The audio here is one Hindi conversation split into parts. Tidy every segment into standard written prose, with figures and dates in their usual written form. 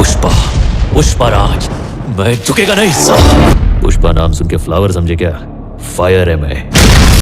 पुष्पा, पुष्पराज, मैं झुकेगा नहीं पुष्पा नाम सुन के फ्लावर समझे क्या? फायर है मैं।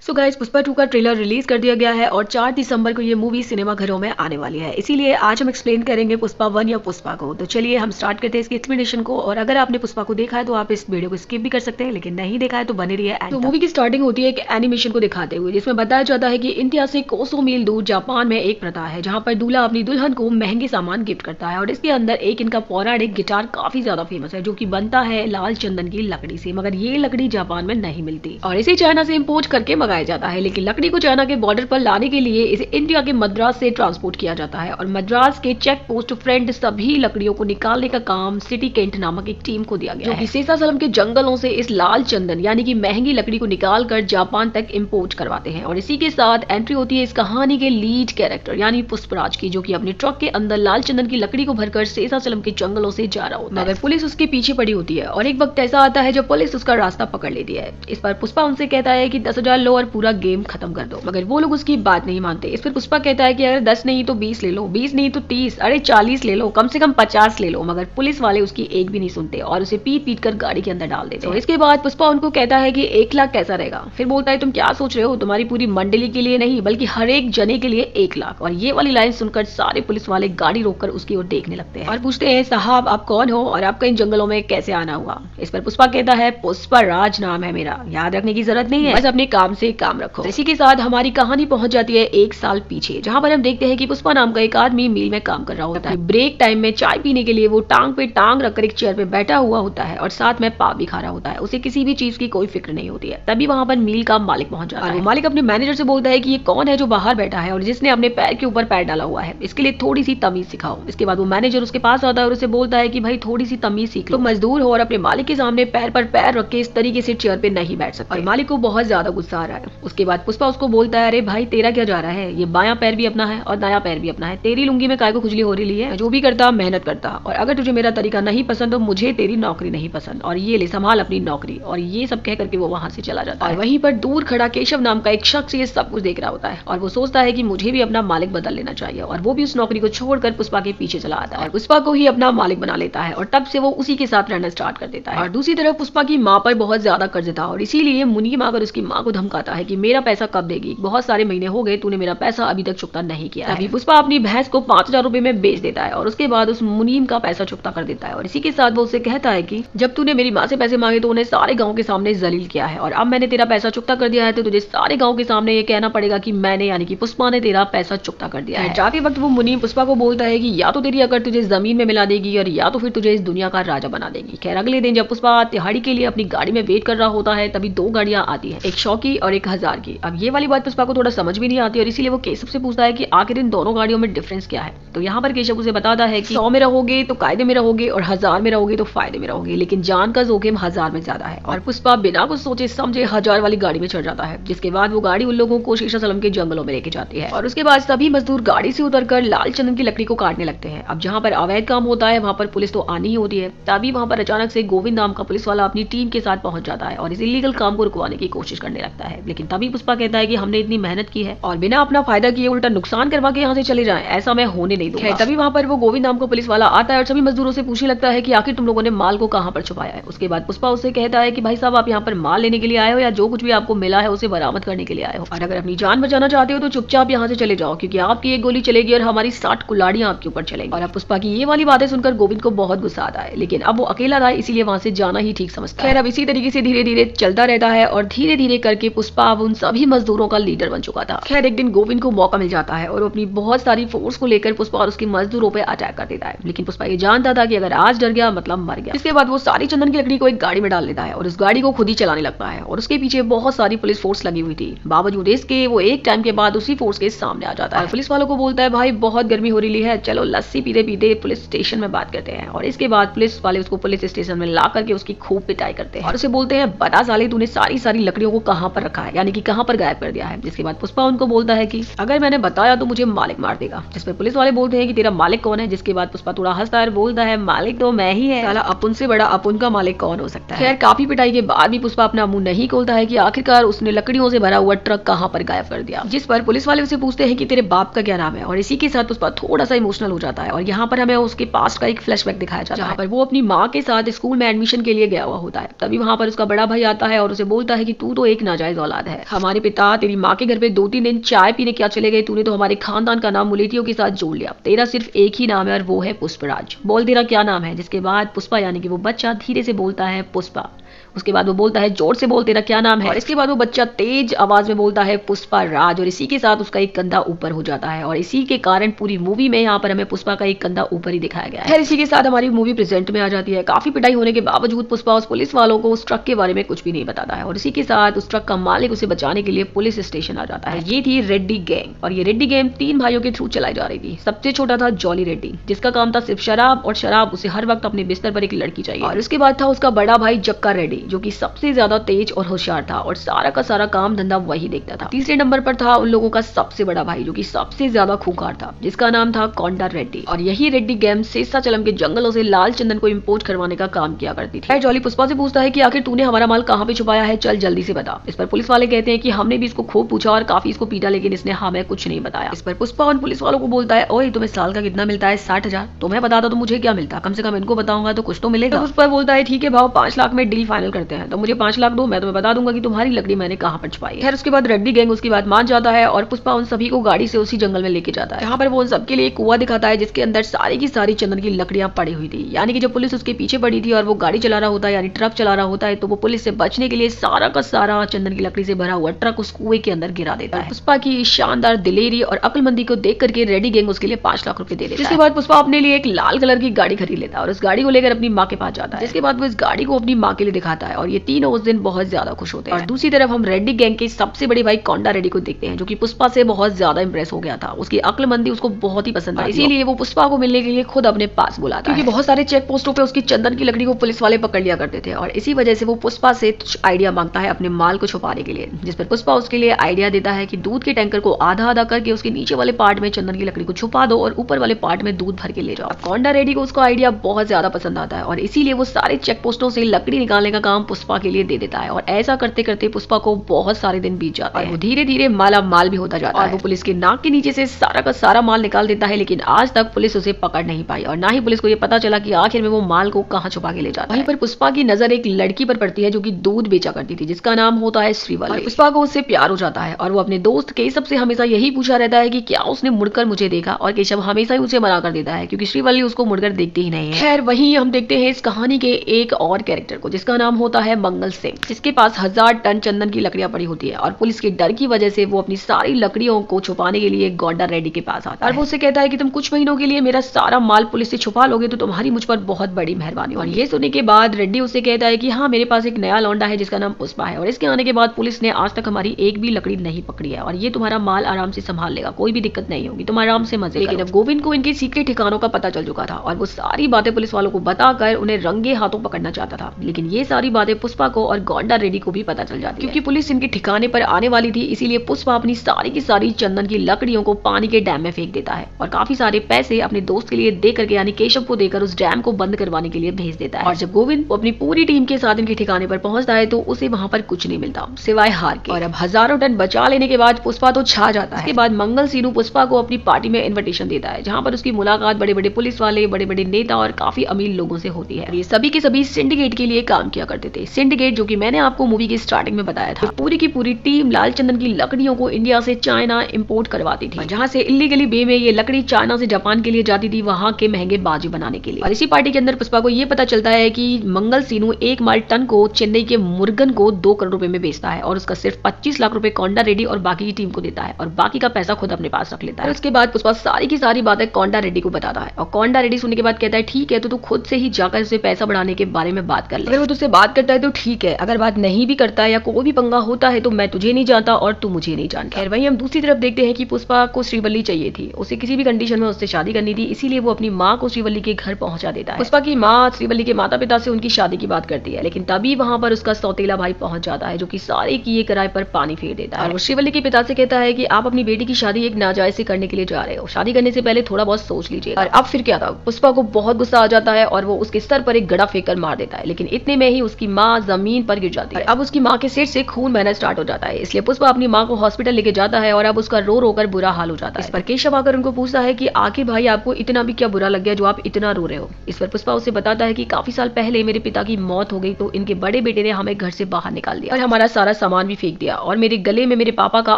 सो गाइस, पुष्पा 2 का ट्रेलर रिलीज कर दिया गया है और 4 दिसंबर को ये मूवी सिनेमा घरों में आने वाली है। इसीलिए आज हम एक्सप्लेन करेंगे पुष्पा 1 या पुष्पा को। तो चलिए हम स्टार्ट करते हैं इसकी एक्सप्लेनेशन को। और अगर आपने पुष्पा को देखा है तो आप इस वीडियो को स्किप भी कर सकते हैं, लेकिन नहीं देखा है तो बने रहिए। तो मूवी की स्टार्टिंग होती है एक एनिमेशन को दिखाते हुए, जिसमें बताया जाता है कि इंडिया से कोसों मील दूर जापान में एक प्रथा है जहाँ पर दूल्हा अपनी दुल्हन को महंगे सामान गिफ्ट करता है। और इसके अंदर एक इनका पौराणिक गिटार काफी ज्यादा फेमस है, जो की बनता है लाल चंदन की लकड़ी से, मगर ये लकड़ी जापान में नहीं मिलती और इसे चाइना से इम्पोर्ट करके मंगाया जाता है। लेकिन लकड़ी को चाइना के बॉर्डर पर लाने के लिए इसे इंडिया के मद्रास से ट्रांसपोर्ट किया जाता है और मद्रास के चेक पोस्ट फ्रंट सभी लकड़ियों को निकालने का काम सिटी केंट नामक एक टीम को दिया गया है, जो शेषाचलम के जंगलों से इस लाल चंदन यानी कि महंगी लकड़ी को निकाल कर जापान तक इम्पोर्ट करवाते हैं। और इसी के साथ एंट्री होती है इस कहानी के लीड कैरेक्टर यानी पुष्पराज की, जो कि अपने ट्रक के अंदर लाल चंदन की लकड़ी को भरकर शेषाचलम के जंगलों से जा रहा होता है, मगर पुलिस उसके पीछे पड़ी होती है। और एक वक्त ऐसा आता है जब पुलिस उसका रास्ता पकड़ लेती है। इस पर पुष्पा उनसे कहता है कि 10,000 लो और पूरा गेम खत्म कर दो, मगर वो लोग उसकी बात नहीं मानते। इस पर पुष्पा कहता है कि अगर 10 नहीं तो 20 ले लो, 20 नहीं तो 30, अरे 40 ले लो, कम से कम 50 ले लो, मगर पुलिस वाले उसकी एक भी नहीं सुनते और उसे पीट पीट कर गाड़ी के अंदर डाल देते हैं। इसके बाद पुष्पा उनको कहता है कि 1 लाख कैसा रहेगा। फिर बोलता है तुम क्या सोच रहे हो, तुम्हारी पूरी मंडली के लिए नहीं बल्कि हर एक जने के लिए 1 लाख। और ये वाली लाइन सुनकर सारे पुलिस वाले गाड़ी रोककर उसकी ओर देखने लगते हैं और पूछते हैं साहब आप कौन हो और आपका इन जंगलों में कैसे आना हुआ। इस पर पुष्पा कहता है पुष्पराज नाम है मेरा, याद रखने की जरूरत नहीं है, बस अपने काम से काम रखो। इसी के साथ हमारी कहानी पहुंच जाती है 1 साल पीछे, जहां पर हम देखते हैं कि पुष्पा नाम का एक आदमी मिल में काम कर रहा होता है। ब्रेक टाइम में चाय पीने के लिए वो टांग पे टांग रखकर एक चेयर पे बैठा हुआ होता है और साथ में पाव भी खा रहा होता है। उसे किसी भी चीज की कोई फिक्र नहीं होती है। तभी वहां पर मिल का मालिक पहुंच जाता है। वो मालिक अपने मैनेजर से बोलता है कि ये कौन है जो बाहर बैठा है और जिसने अपने पैर के ऊपर पैर डाला हुआ है, इसके लिए थोड़ी सी तमीज सिखाओ। इसके बाद वो मैनेजर उसके पास आता है और उसे बोलता है कि भाई थोड़ी सी तमीज सीख लो, तो मजदूर हो और अपने मालिक के सामने पैर पर पैर रख के इस तरीके से चेयर पे नहीं बैठ सकते। और मालिक को बहुत ज्यादा गुस्सा आ रहा है। उसके बाद पुष्पा उसको बोलता है अरे भाई तेरा क्या जा रहा है, ये बायां पैर भी अपना है और दायां पैर भी अपना है, तेरी लुंगी में काय को खुजली हो रही है, जो भी करता मेहनत करता, और अगर तुझे मेरा तरीका नहीं पसंद तो मुझे तेरी नौकरी नहीं पसंद, और ये ले संभाल अपनी नौकरी। और ये सब कह करके वो वहां से चला जाता है। और वहीं पर दूर खड़ा केशव नाम का एक शख्स ये सब कुछ देख रहा होता है और वो सोचता है कि मुझे भी अपना मालिक बदल लेना चाहिए, और वो भी उस नौकरी को छोड़कर पुष्पा के पीछे चला आता है और पुष्पा को ही अपना मालिक बना लेता है और तब से वो उसी के साथ रहना स्टार्ट कर देता है। और दूसरी तरफ पुष्पा की माँ पर बहुत ज्यादा कर्ज था और इसीलिए मुनीम आकर उसकी माँ को धमकाता है कि मेरा पैसा कब देगी, बहुत सारे महीने हो गए तूने मेरा पैसा अभी तक चुकता नहीं किया। अभी पुष्पा अपनी भैंस को 5,000 रुपए में बेच देता है और उसके बाद उस मुनीम का पैसा चुकता कर देता है। और इसी के साथ वो उससे कहता है कि जब तूने मेरी माँ से पैसे मांगे तो उन्हें सारे गांव के सामने जलील किया है, और अब मैंने तेरा पैसा चुकता कर दिया है तो तुझे सारे गांव के सामने ये कहना पड़ेगा कि मैंने यानी कि पुष्पा ने तेरा पैसा चुकता कर दिया है। जाते वक्त वो मुनीम पुष्पा को बोलता है कि या तो तेरी अकड़ तुझे जमीन में मिला देगी और या तो फिर तुझे इस दुनिया का राजा बना देगी। खैर अगले दिन जब पुष्पा तिहाड़ी के लिए अपनी गाड़ी में वेट कर रहा होता है तभी 2 गाड़ियां आती है, एक 100 की और एक 1000 की। अब ये वाली बात पुष्पा को थोड़ा समझ भी नहीं आती और इसीलिए वो केशव से पूछता है कि आखिर इन दोनों गाड़ियों में डिफरेंस क्या है। तो यहाँ पर केशव उसे बताता है कि 100 में रहोगे तो कायदे में रहोगे और 1000 में रहोगे तो फायदे में रहोगे, लेकिन जान का जोखिम 1000 में ज्यादा है। और पुष्पा बिना कुछ सोचे समझे 1000 वाली गाड़ी में चढ़ जाता है, जिसके बाद वो गाड़ी उन लोगों को शेषाचलम के जंगलों में लेके जाती है। और उसके बाद सभी मजदूर गाड़ी से उतरकर लाल चंदन की लकड़ी को काटने लगते हैं। अब जहाँ पर अवैध काम होता है वहाँ पर पुलिस तो आनी ही होती है। तभी वहाँ पर अचानक से गोविंद नाम का पुलिस वाला अपनी टीम के साथ पहुंच जाता है और इस इलीगल काम को रुकवाने की कोशिश करने लगता है। लेकिन तभी पुष्पा कहता है कि हमने इतनी मेहनत की है और बिना अपना फायदा किए उल्टा नुकसान करवा के यहाँ से चले जाएं, ऐसा मैं होने नहीं दूंगा। तभी वहाँ पर वो गोविंद नाम का पुलिस वाला आता है और सभी मजदूरों से पूछने लगता है कि आखिर तुम लोगों ने माल को कहाँ पर छुपाया है। उसके बाद पुष्पा उससे कहता है कि भाई साहब आप यहाँ पर माल लेने के लिए आए हो या जो कुछ भी आपको मिला है उसे बरामद करने के लिए आए हो, और अगर अपनी जान बचाना चाहते हो तो चुपचाप यहाँ से चले जाओ, क्योंकि आपकी एक गोली चलेगी और हमारी 60 कुल्हाड़ियां आपके ऊपर चलेंगी। और अब पुष्पा की ये वाली बातें सुनकर गोविंद को बहुत गुस्सा आता है, लेकिन अब वो अकेला था इसीलिए वहां से जाना ही ठीक समझता है। खैर अब इसी तरीके से धीरे धीरे चलता रहता है और धीरे धीरे करके पुष्पा अब उन सभी मजदूरों का लीडर बन चुका था। खैर एक दिन गोविंद को मौका मिल जाता है और अपनी बहुत सारी फोर्स को लेकर पुष्पा और उसके मजदूरों पे अटैक कर देता है, लेकिन पुष्पा ये जानता था कि अगर आज डर गया मतलब मर गया। इसके बाद वो सारी चंदन की लकड़ी को एक गाड़ी में डाल देता है और उस गाड़ी को खुद ही चलाने लगता है और उसके पीछे बहुत सारी पुलिस फोर्स लगी हुई थी। बावजूद इसके वो एक टाइम के बाद उसी फोर्स के सामने आ जाता है। पुलिस वालों को बोलता है भाई बहुत गर्मी हो रही है, चलो लस्सी पीते पीते पुलिस स्टेशन में बात करते हैं। और इसके बाद पुलिस वाले उसको पुलिस स्टेशन में ला करके उसकी खूब पिटाई करते हैं और उसे बोलते हैं बता साले तूने सारी लकड़ियों को कहां पर रखा है, यानी कि कहाँ पर गायब कर दिया है। जिसके बाद पुष्पा उनको बोलता है कि अगर मैंने बताया तो मुझे मालिक मार देगा। जिस पर पुलिस वाले बोलते हैं कि तेरा मालिक कौन है। जिसके बाद पुष्पा थोड़ा हंसता है, बोलता है मालिक तो मैं ही है, साला अपुन से बड़ा अपुन का मालिक कौन हो सकता है। खैर काफी पिटाई के बाद भी पुष्पा अपना मुंह नहीं खोलता है कि आखिरकार उसने लकड़ियों से भरा हुआ ट्रक कहाँ पर गायब कर दिया। जिस पर पुलिस वाले उसे पूछते हैं कि तेरे बाप का क्या नाम है, और इसी के साथ पुष्पा थोड़ा सा इमोशनल हो जाता है। और यहाँ पर हमें उसके पास्ट का एक फ्लैशबैक दिखाया जाता है, जहाँ पर वो अपनी माँ के साथ स्कूल में एडमिशन के लिए गया हुआ होता है। तभी वहाँ पर उसका बड़ा भाई आता है और उसे बोलता है कि तू तो एक नाजायज औलाद है, हमारे पिता तेरी माँ के घर पे 2-3 दिन चाय पीने क्या चले गए, तूने तो हमारे खानदान का नाम मुलेटियों के साथ जोड़ लिया, तेरा सिर्फ एक ही नाम है और वो है पुष्पराज, बोल तेरा क्या नाम है। जिसके बाद पुष्पा यानी कि वो बच्चा धीरे से बोलता है पुष्पा। उसके बाद वो बोलता है जोर से बोल तेरा क्या नाम है। और इसके बाद वो बच्चा तेज आवाज में बोलता है पुष्पा राज, और इसी के साथ उसका एक कंधा ऊपर हो जाता है। और इसी के कारण पूरी मूवी में यहाँ पर हमें पुष्पा का एक कंधा ऊपर ही दिखाया गया है। इसी के साथ हमारी मूवी प्रेजेंट में आ जाती है। काफी पिटाई होने के बावजूद पुष्पा उस पुलिस वालों को उस ट्रक के बारे में कुछ भी नहीं बताता है, और इसी के साथ उस ट्रक का मालिक उसे बचाने के लिए पुलिस स्टेशन आ जाता है। ये थी रेड्डी गैंग, और ये रेड्डी गैंग 3 भाइयों के थ्रू चलाई जा रही थी। सबसे छोटा था जॉली रेड्डी, जिसका काम था सिर्फ शराब, और शराब उसे हर वक्त अपने बिस्तर पर एक लड़की चाहिए। और उसके बाद था उसका बड़ा भाई जक्का रेड्डी, जो कि सबसे ज्यादा तेज और होशियार था, और सारा का सारा काम धंधा वही देखता था। तीसरे नंबर पर था उन लोगों का सबसे बड़ा भाई, जो कि सबसे ज्यादा खूंखार था, जिसका नाम था कोंडा रेड्डी। और यही रेड्डी गैंग शेषाचलम के जंगलों से लाल चंदन को इंपोर्ट करवाने का काम किया करती थी। जॉली पुष्पा से पूछता है कि आखिर तूने हमारा माल कहाँ पे छुपाया है, चल जल्दी से बता। इस पर पुलिस वाले कहते हैं कि हमने भी इसको खूब पूछा और काफी इसको पीटा, लेकिन इसने हमें कुछ नहीं बताया। इस पर पुष्पा उन पुलिस वालों को बोलता है, ओए तुम्हें साल का कितना मिलता है? 60,000। तुम्हें बताता तो मुझे क्या मिलता, कम से कम इनको बताऊंगा तो कुछ तो मिलेगा। उस पर बोलता है ठीक है भाव, 5 लाख में डील फाइनल करते हैं, तो मुझे 5 लाख दो, मैं तुम्हें बता दूंगा कि तुम्हारी लकड़ी मैंने कहाँ पर छुपाई है। खैर उसके बाद रेड्डी गैंग उसकी बात मान जाता है, और पुष्पा उन सभी को गाड़ी से उसी जंगल में लेके जाता है, जहाँ पर वो उन सबके लिए एक कुआं दिखाता है, जिसके अंदर सारी की सारी चंदन की लकड़ियां पड़ी हुई थी। यानी कि जब पुलिस उसके पीछे पड़ी थी और वो गाड़ी चला रहा होता है, यानी ट्रक चला रहा होता है, तो वो पुलिस से बचने के लिए सारा का सारा चंदन की लकड़ी से भरा हुआ ट्रक उस कुएं के अंदर गिरा देता है। पुष्पा की शानदार दिलेरी और अक्लमंदी को देख करके रेड्डी गैंग उसके लिए 5 लाख रुपए दे देता है। जिसके बाद पुष्पा अपने लिए एक लाल कलर की गाड़ी खरीद लेता है, और उस गाड़ी को लेकर अपनी माँ के पास जाता है। जिसके बाद वो इस गाड़ी को अपनी माँ के लिए दिखाता है, और ये तीनों उस दिन बहुत ज्यादा खुश होते हैं। और दूसरी तरफ हम रेड्डी गैंग के सबसे बड़े भाई कोंडा रेड्डी को देखते हैं, जो कि पुष्पा से बहुत ज्यादा इंप्रेस हो गया था। उसकी अक्लमंदी उसको बहुत ही पसंद आई, इसीलिए वो पुष्पा को मिलने के लिए खुद अपने पास बुलाता है, क्योंकि बहुत सारे चेक पोस्टों पे उसकी चंदन की लकड़ी को पुलिस वाले पकड़ लिया करते थे, और इसी वजह से वो पुष्पा से आइडिया मांगता है अपने माल को छुपाने के लिए। जिस पर पुष्पा उसके लिए आइडिया देता है कि दूध के टैंकर को आधा आधा करके उसके नीचे वाले पार्ट में चंदन की लकड़ी को छुपा दो और ऊपर वाले पार्ट में दूध भर के ले जाओ। कोंडा रेड्डी को उसका आइडिया बहुत ज्यादा पसंद आता है, और इसीलिए वो सारे चेक पोस्टों से लकड़ी निकालने का काम पुष्पा के लिए दे देता है। और ऐसा करते करते पुष्पा को बहुत सारे दिन बीत जाते हैं, और वो धीरे धीरे माला माल भी होता जाता है, और वो पुलिस के नाक के नीचे से सारा का सारा माल निकाल देता है। लेकिन आज तक पुलिस उसे पकड़ नहीं पाई, और ना ही पुलिस को ये पता चला कि आखिर में वो माल को कहाँ छुपा के ले जाता है। वहीं पर पुष्पा की नजर एक लड़की पर पड़ती है, जो कि दूध बेचा करती थी, जिसका नाम होता है श्रीवल्ली। पुष्पा को उससे प्यार हो जाता है, और वो अपने दोस्त केशव से हमेशा यही पूछा रहता है कि क्या उसने मुड़कर मुझे देखा, और केशव हमेशा ही उसे मना कर देता है, क्योंकि श्रीवल्ली उसको मुड़कर देखती ही नहीं है। खैर वहीं हम देखते हैं इस कहानी के एक और कैरेक्टर को, जिसका नाम होता है मंगल सिंह, जिसके पास 1000 टन चंदन की लकड़ियां पड़ी होती है, और पुलिस के डर की वजह से वो अपनी सारी लकड़ियों को छुपाने के लिए कोंडा रेड्डी के पास आता है, और वो उसे कहता है कि तुम कुछ महीनों के लिए मेरा सारा माल पुलिस से छुपा लोगे तो तुम्हारी मुझ पर बहुत बड़ी मेहरबानी। और ये सुनने के बाद रेड्डी उससे कहता है कि हाँ, मेरे पास एक नया लौंडा है जिसका नाम पुष्पा है, और इसके आने के बाद पुलिस ने आज तक हमारी एक भी लकड़ी नहीं पकड़ी है, और ये तुम्हारा माल आराम से संभाल लेगा, कोई भी दिक्कत नहीं होगी, तुम आराम से मजे। लेकिन अब गोविंद को इनके सीक्रेट ठिकानों का पता चल चुका था, और वो सारी बातें पुलिस वालों को बताकर उन्हें रंगे हाथों पकड़ना चाहता था। लेकिन ये सारी बातें पुष्पा को और कोंडा रेड्डी को भी पता चल जाती, क्योंकि पुलिस इनके ठिकाने पर आने वाली थी। इसीलिए पुष्पा अपनी सारी की सारी चंदन की लकड़ियों को पानी के डैम में फेंक देता है, और काफी सारे पैसे अपने दोस्त के लिए दे करके यानी केशव को देकर उस डैम को बंद करवाने के लिए भेज देता है। और जब गोविंद अपनी पूरी टीम के साथ इनके ठिकाने पर पहुंचता है तो उसे वहां पर कुछ नहीं मिलता सिवाय हार के। और अब हजारों टन बचा लेने के बाद पुष्पा तो छा जाता है। इसके बाद मंगल सीनू पुष्पा को अपनी पार्टी में इन्विटेशन देता है, जहां पर उसकी मुलाकात बड़े बड़े पुलिस वाले, बड़े बड़े नेता और काफी अमीर लोगों से होती है। ये सभी के सभी सिंडिकेट के लिए काम किया करते थे। सिंडिकेट जो कि मैंने आपको मूवी की स्टार्टिंग में बताया था, पूरी की पूरी टीम लाल चंदन की लकड़ियों को इंडिया से चाइना इंपोर्ट करवाती थी, जहां से इलीगली बे में ये लकड़ी चाइना से जापान के लिए जाती थी, वहां के महंगे बाजी बनाने के लिए। और इसी पार्टी के अंदर पुष्पा को ये पता चलता है कि मंगल सीनू 1 माल टन को चेन्नई के मुर्गन को 2 करोड़ रुपए में बेचता है, और उसका सिर्फ 25 लाख रुपए कोंडा रेड्डी और बाकी की टीम को देता है, और बाकी का पैसा खुद अपने पास रख लेता है। उसके बाद पुष्पा सारी की सारी बातें कोंडा रेड्डी को बताता है, और कोंडा रेड्डी सुनने के बाद कहता है ठीक है, तो तू खुद से ही जाकर उसे पैसा बढ़ाने के बारे में बात कर ले, अगर वो तुझसे बात बात करता है तो ठीक है, अगर बात नहीं भी करता है या कोई भी पंगा होता है तो मैं तुझे नहीं जानता और तू मुझे नहीं जानता। खैर वहीं हम दूसरी तरफ देखते हैं कि पुष्पा को श्रीवल्ली चाहिए थी, उसे किसी भी कंडीशन में उससे शादी करनी थी, इसीलिए वो अपनी माँ को श्रीवल्ली के घर पहुंचा देता है। पुष्पा की माँ श्रीवल्ली के माता पिता से उनकी शादी की बात करती है, लेकिन तभी वहां पर उसका सौतेला भाई पहुंच जाता है जो कि सारे किए कराए पर पानी फेर देता है। और वो श्रीवल्ली के पिता से कहता है कि आप अपनी बेटी की शादी एक नाजायज से करने के लिए जा रहे हो, शादी करने से पहले थोड़ा बहुत सोच लीजिए। और अब फिर क्या था, पुष्पा को बहुत गुस्सा आ जाता है और वो उसके सर पर एक गड़ा फेंक कर मार देता है, लेकिन इतने में ही उसकी माँ जमीन पर गिर जाती है। अब उसकी माँ के सिर से खून बहना स्टार्ट हो जाता है, इसलिए पुष्पा अपनी माँ को हॉस्पिटल लेके जाता है और अब उसका रो रो कर बुरा हाल हो जाता है। इस पर केशव आकर उनको पूछता है कि आखिर भाई आपको इतना भी क्या बुरा लग गया जो आप इतना रो रहे हो। इस पर पुष्पा उसे बताता है कि काफी साल पहले मेरे पिता की मौत हो गई तो इनके बड़े बेटे ने हमें घर से बाहर निकाल दिया और हमारा सारा सामान भी फेंक दिया और मेरे गले में मेरे पापा का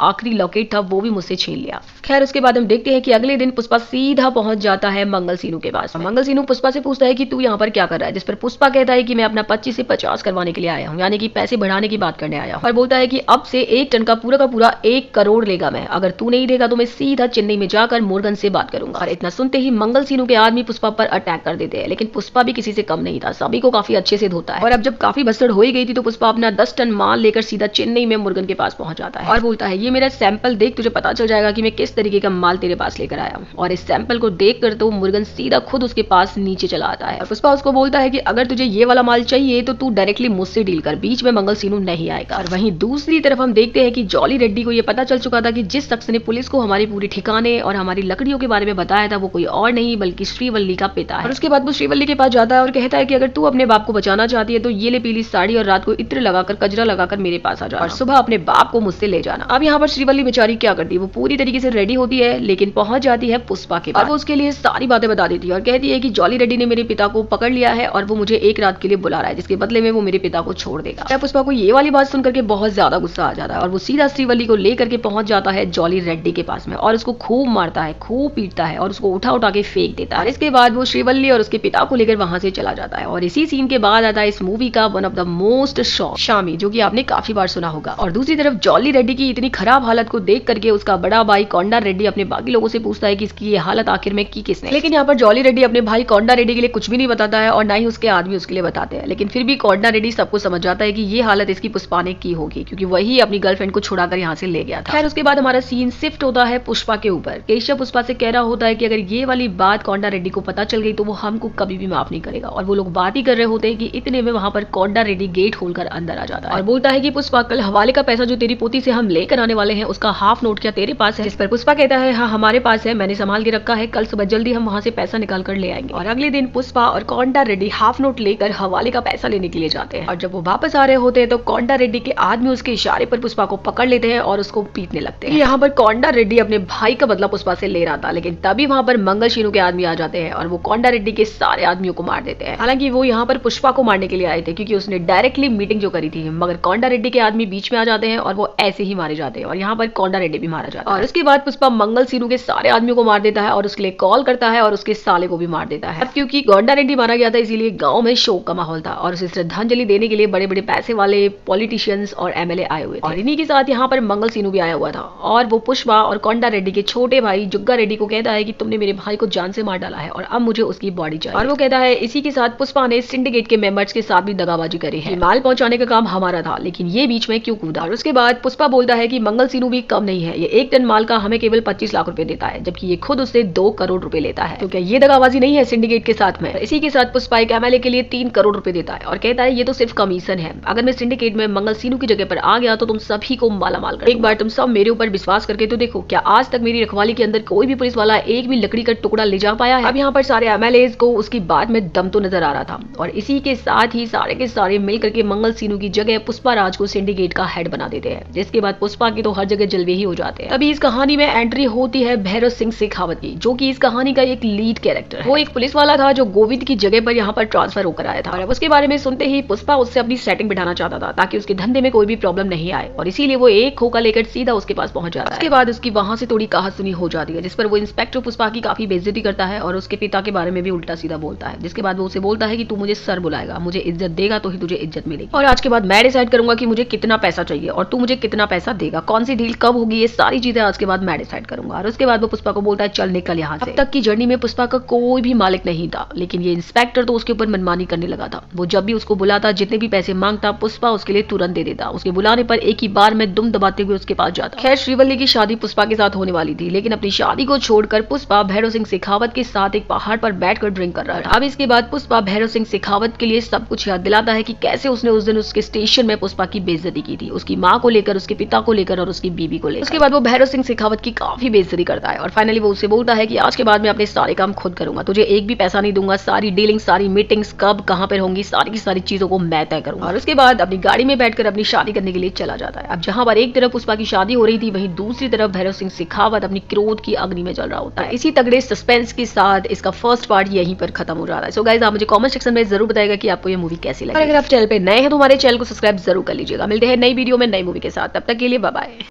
आखिरी लॉकेट था वो भी मुझसे छीन लिया। खैर उसके बाद हम देखते हैं कि अगले दिन पुष्पा सीधा पहुंच जाता है मंगल सीनू के पास। मंगल सीनू पुष्पा से पूछता है कि तू यहाँ पर क्या कर रहा है, जिस पर पुष्पा कहता है कि मैं अपना 25 से 50 करवाने के लिए आया हूँ, यानी कि पैसे बढ़ाने की बात करने आया हूँ। और बोलता है कि अब से 1 टन का पूरा 1 करोड़ लेगा मैं, अगर तू नहीं देगा तो मैं सीधा चेन्नई में जाकर मुर्गन से बात करूंगा। और इतना सुनते ही मंगल सीनू के आदमी पुष्पा पर अटैक कर देते हैं, लेकिन पुष्पा भी किसी से कम नहीं था, सभी को काफी अच्छे से धोता है। और अब जब काफी भसड़ हो ही गई थी तो पुष्पा अपना 10 टन माल लेकर सीधा चेन्नई में मुर्गन के पास पहुंच जाता है और बोलता है ये मेरा सैंपल देख, तुझे पता चल जाएगा कि मैं किस तरीके का माल तेरे पास लेकर आया हूँ। और इस सैंपल को देख कर तो मुर्गन सीधा खुद उसके पास नीचे चला आता है। पुष्पा उसको बोलता है कि अगर तुझे ये वाला माल चाहिए तो तू डायरेक्टली मुझसे डील कर, बीच में मंगल सीनू नहीं आएगा। और वहीं दूसरी तरफ हम देखते हैं कि जॉली रेड्डी को ये पता चल चुका था कि जिस शख्स ने पुलिस को हमारी पूरी ठिकाने और हमारी लकड़ियों के बारे में बताया था वो कोई और नहीं बल्कि श्रीवल्ली का पिता है। और उसके बाद वो श्रीवल्ली के पास जाता है और कहता है कि अगर तू अपने बाप को बचाना चाहती है तो ये ले पीली साड़ी और रात को इत्र लगाकर कजरा लगाकर मेरे पास आ जा और सुबह अपने बाप को मुझसे ले जाना। अब यहाँ पर श्रीवल्ली बेचारी क्या करती है, वो पूरी तरीके से रेडी होती है लेकिन पहुंच जाती है पुष्पा के पास। वो उसके लिए सारी बातें बता देती है और कहती है कि जॉली रेड्डी ने मेरे पिता को पकड़ लिया है और वो मुझे एक रात के लिए बुला रहा है जिसके बदले में वो मेरे पिता को छोड़ देगा। पुष्पा को ये वाली बात सुनकर के बहुत ज्यादा गुस्सा आ जाता है और वो सीधा श्रीवल्ली को लेकर के पहुंच जाता है जॉली रेड्डी के पास में और उसको खूब मारता है, खूब पीटता है और उसको उठा उठा के फेंक देता है। इसके बाद वो श्रीवल्ली और उसके पिता को लेकर वहां से चला जाता है। और इसी सीन के बाद आता है इस मूवी का one of the most shot Shami, जो कि आपने काफी बार सुना होगा। और दूसरी तरफ जॉली रेड्डी की इतनी खराब हालत को देख करके उसका बड़ा भाई कोंडा रेड्डी अपने बाकी लोगों से पूछता है कि इसकी ये हालत आखिर में की किसने। लेकिन यहाँ पर जॉली रेड्डी अपने भाई कोंडा रेड्डी के लिए कुछ भी नहीं बताता है और ना ही उसके आदमी उसके लिए बताते हैं, लेकिन फिर भी कोंडा रेड्डी सबको समझ जाता है कि ये हालत इसकी पुष्पा ने की होगी क्योंकि वही अपनी गर्लफ्रेंड को छुड़ाकर यहाँ से ले गया था। खैर उसके बाद हमारा सीन शिफ्ट होता है पुष्पा के ऊपर। केशव पुष्पा से कह रहा होता है कि अगर ये वाली बात कोंडा रेड्डी को पता चल गई तो वो हमको कभी भी माफ नहीं करेगा। और वो लोग बात ही कर रहे होते हैं कि इतने में वहां पर कोंडा रेड्डी गेट खोलकर अंदर आ जाता है और बोलता है कि पुष्पा कल हवाले का पैसा जो तेरी पोती से हम लेकर आने वाले हैं उसका हाफ नोट क्या तेरे पास है। जिस पर पुष्पा कहता है हाँ हमारे पास है, मैंने संभाल के रखा है, कल सुबह जल्दी हम वहां से पैसा निकाल कर ले आएंगे। और अगले दिन पुष्पा और कोंडा रेड्डी हाफ नोट लेकर हवाले का पैसा लेने के लिए जाते हैं और जब वो वापस आ रहे होते हैं तो कोंडा रेड्डी के आदमी उसके इशारे पर पुष्पा को पकड़ लेते हैं और उसको पीटने लगते हैं। यहाँ पर कोंडा रेड्डी अपने भाई का बदला पुष्पा से ले रहा था, लेकिन तभी वहां पर मंगल शीनू के आदमी आ जाते हैं और वो कोंडा रेड्डी के सारे आदमियों को मार देते हैं। हालांकि वो यहाँ पर पुष्पा को मारने के लिए आए थे क्योंकि उसने डायरेक्टली मीटिंग जो करी थी, मगर कोंडा रेड्डी के आदमी बीच में आ जाते हैं और वो ऐसे ही मारे जाते हैं और यहाँ पर कोंडा रेड्डी भी मारा जाता है। और उसके बाद पुष्पा मंगल सीनू के सारे आदमियों को मार देता है और उसके लिए कॉल करता है और उसके साले को भी मार देता है। अब क्योंकि कोंडा रेड्डी मारा गया था इसीलिए गांव में शोक का माहौल था और उसे श्रद्धांजलि देने के लिए बड़े बड़े पैसे वाले पॉलिटिशियंस और एमएलए आए हुए थे और इन्हीं के साथ यहाँ पर मंगल सीनू भी आया हुआ था और वो पुष्पा और कोंडा रेड्डी के छोटे भाई जुग्गा रेड्डी को कहता है कि तुमने मेरे भाई को जान से मार डाला है और अब मुझे उसकी बॉडी चाहिए। और वो कहता है इसी के साथ पुष्पा ने सिंडिकेट के मेंबर्स के साथ भी दगाबाजी करी है, माल पहुंचाने का काम हमारा था लेकिन ये बीच में क्यों कूदा। और उसके बाद पुष्पा बोलता है कि मंगल सीनू भी कम नहीं है, ये 1 टन माल का हमें केवल 25 लाख रुपए देता है जबकि ये खुद उससे 2 करोड़ रुपए लेता है। तो क्या ये दगाबाजी नहीं है सिंडिकेट के साथ में। इसी के साथ पुष्पा एक एमएलए के लिए 3 करोड़ रुपए देता है और कहता है ये तो सिर्फ कमीशन है, अगर मैं सिंडिकेट में मंगल सीनू की जगह पर आ गया तो तुम सभी को माला माल कर। एक बार तुम सब मेरे ऊपर विश्वास करके तो देखो, क्या आज तक मेरी रखवाली के अंदर कोई भी पुलिस वाला एक भी लकड़ी का टुकड़ा ले जा पाया है। अब यहाँ पर सारे एमएलए को उसकी बात में दम तो नजर आ रहा था और इसी के साथ ही सारे के सारे मिल करके मंगल सीनू की जगह पुष्पा राज को सिंडिकेट का हेड बना देते हैं, जिसके बाद पुष्पा की तो हर जगह जलवे ही हो जाते हैं। तभी इस कहानी में एंट्री होती है भैरव सिंह शेखावत की, जो कि इस कहानी का एक लीड कैरेक्टर है। वो एक पुलिस वाला था जो गोविंद की जगह पर यहाँ पर ट्रांसफर होकर आया था और उसके बारे में सुनते ही पुष्पा उससे अपनी सेटिंग बिठाना चाहता था ताकि उसके धंधे में कोई भी प्रॉब्लम नहीं आए और इसीलिए वो एक खोखा लेकर सीधा उसके पास पहुंच जाता है। उसके बाद उसकी वहां से थोड़ी कहासुनी हो जाती है जिस पर वो इंस्पेक्टर पुष्पा की काफी बेइज्जती करता है और उसके पिता के बारे में भी उल्टा सीधा बोलता है, जिसके बाद वो उसे बोलता है कि तू मुझे सर बुलाएगा, मुझे इज्जत देगा तो ही तुझे इज्जत मिलेगी और आज के बाद मैं डिसाइड करूंगा कि मुझे कितना पैसा चाहिए और तू मुझे कितना पैसा देगा, कौन सी डील कब होगी, ये सारी चीजें आज के बाद मैं डिसाइड करूंगा। और उसके बाद वो पुष्पा को बोलता है चल निकल यहाँ से। अब तक की जर्नी में पुष्पा का कोई भी मालिक नहीं था, लेकिन ये इंस्पेक्टर तो उसके ऊपर मनमानी करने लगा था। वो जब भी उसको उसको बुलाता, जितने भी पैसे मांगता पुष्पा उसके लिए तुरंत दे देता। उसके बुलाने पर एक ही बार में दुम दबाते हुए उसके पास जाता। खैर श्रीवल्ली की शादी पुष्पा के साथ होने वाली थी, लेकिन अपनी शादी को छोड़कर पुष्पा भैरव सिंह शेखावत के साथ एक पहाड़ पर बैठकर ड्रिंक कर रहा था। अब इसके बाद पुष्पा भैरव सिंह शेखावत के लिए सब कुछ याद दिलाता है कि कैसे उसने उस दिन उसके स्टेशन में पुष्पा की बेइज्जती की थी, उसकी माँ को लेकर, उसके पिता को लेकर और उसकी बीवी को लेकर। उसके बाद वो भैरव सिंह शेखावत की काफी बेइज्जती करता है और फाइनली वो उससे बोलता है कि आज के बाद मैं अपने सारे काम खुद करूंगा, तुझे एक भी पैसा नहीं दूंगा, सारी डीलिंग, सारी मीटिंग्स कब कहां पर होंगी, सारी की सारी चीजों को मैं तय करूंगा। और उसके बाद अपनी गाड़ी में बैठकर अपनी शादी करने के लिए चला जाता है। अब जहां पर एक तरफ पुष्पा की शादी हो रही थी, वहीं दूसरी तरफ भैरव सिंह शेखावत अपनी क्रोध की अग्नि में जल रहा होता है। इसी तगड़े सस्पेंस के साथ इसका फर्स्ट पार्ट यहीं पर खत्म हो रहा है। सो गाइस, आप मुझे कमेंट सेक्शन में जरूर बताइएगा कि आपको ये मूवी कैसी लगी। और अगर आप चैनल पे नए हैं तो हमारे चैनल को सब्सक्राइब जरूर कर लीजिएगा। मिलते हैं नई वीडियो में नई मूवी के साथ, तब तक के लिए बाय बाय।